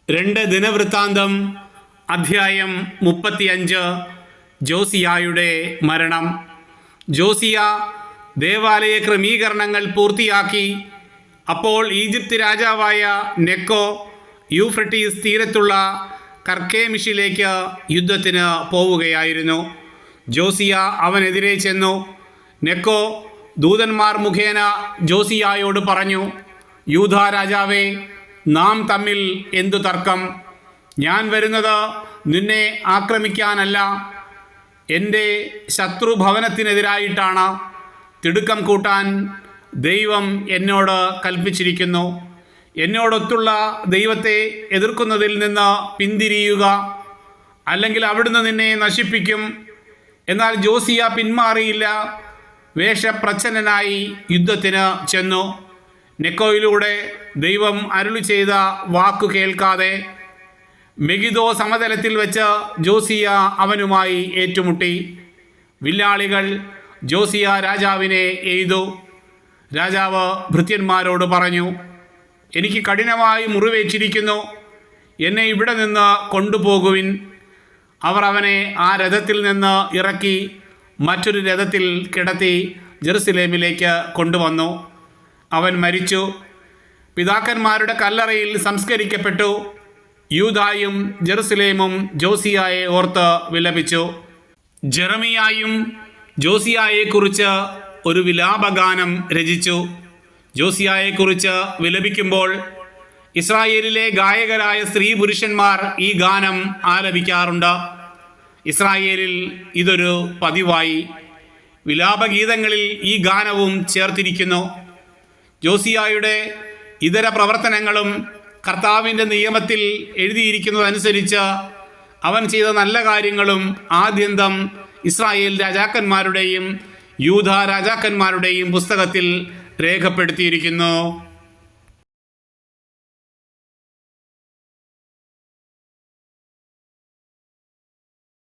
2 ദിനവൃത്താന്തം അധ്യായം 35. ജോസിയായുടെ മരണം. ജോസിയ ദേവാലയ ക്രമീകരണങ്ങൾ പൂർത്തിയാക്കി. അപ്പോൾ ഈജിപ്ത് രാജാവായ നെക്കോ യൂഫ്രട്ടീസ് തീരത്തുള്ള കർക്കേമിഷിലേക്ക് യുദ്ധത്തിന് പോവുകയായിരുന്നു. ജോസിയ അവനെതിരെ ചെന്നു. നെക്കോ ദൂതന്മാർ മുഖേന ജോസിയായോട് പറഞ്ഞു, യൂദാ രാജാവേ, നാം തമ്മിൽ എന്തു തർക്കം? ഞാൻ വരുന്നത് നിന്നെ ആക്രമിക്കാനല്ല, എൻ്റെ ശത്രുഭവനത്തിനെതിരായിട്ടാണ്. തിടുക്കം കൂട്ടാൻ ദൈവം എന്നോട് കൽപ്പിച്ചിരിക്കുന്നു. എന്നോടൊത്തുള്ള ദൈവത്തെ എതിർക്കുന്നതിൽ നിന്ന് പിന്തിരിയുക, അല്ലെങ്കിൽ അവിടുന്ന് നിന്നെ നശിപ്പിക്കും. എന്നാൽ ജോസിയ പിന്മാറിയില്ല. വേഷപ്രച്ഛന്നനായി യുദ്ധത്തിന് ചെന്നു. നെക്കോയിലൂടെ ദൈവം അരുളി ചെയ്ത വാക്കു കേൾക്കാതെ മെഗിദോ സമതലത്തിൽ വെച്ച് ജോസിയ അവനുമായി ഏറ്റുമുട്ടി. വില്ലാളികൾ ജോസിയ രാജാവിനെ എയ്തു. രാജാവ് ഭൃത്യന്മാരോട് പറഞ്ഞു, എനിക്ക് കഠിനമായി മുറിവേറ്റിരിക്കുന്നു, എന്നെ ഇവിടെ നിന്ന് കൊണ്ടുപോകുവിൻ. അവർ അവനെ ആ രഥത്തിൽ നിന്ന് ഇറക്കി മറ്റൊരു രഥത്തിൽ കിടത്തി ജെറുസലേമിലേക്ക് കൊണ്ടുവന്നു. അവൻ മരിച്ചു. പിതാക്കന്മാരുടെ കല്ലറയിൽ സംസ്കരിക്കപ്പെട്ടു. യൂദായും ജെറുസലേമും ജോസിയായെ ഓർത്ത് വിലപിച്ചു. ജെറമിയായും ജോസിയായെക്കുറിച്ച് ഒരു വിലാപഗാനം രചിച്ചു. ജോസിയായെക്കുറിച്ച് വിലപിക്കുമ്പോൾ ഇസ്രായേലിലെ ഗായകരായ സ്ത്രീ പുരുഷന്മാർ ഈ ഗാനം ആലപിക്കാറുണ്ട്. ഇസ്രായേലിൽ ഇതൊരു പതിവായി. വിലാപഗീതങ്ങളിൽ ഈ ഗാനവും ചേർത്തിരിക്കുന്നു. ജോസിയായുടെ ഇതര പ്രവർത്തനങ്ങളും കർത്താവിൻ്റെ നിയമത്തിൽ എഴുതിയിരിക്കുന്നതനുസരിച്ച് അവൻ ചെയ്ത നല്ല കാര്യങ്ങളും ആദ്യന്തം ഇസ്രായേൽ രാജാക്കന്മാരുടെയും യൂദാ രാജാക്കന്മാരുടെയും പുസ്തകത്തിൽ രേഖപ്പെടുത്തിയിരിക്കുന്നു.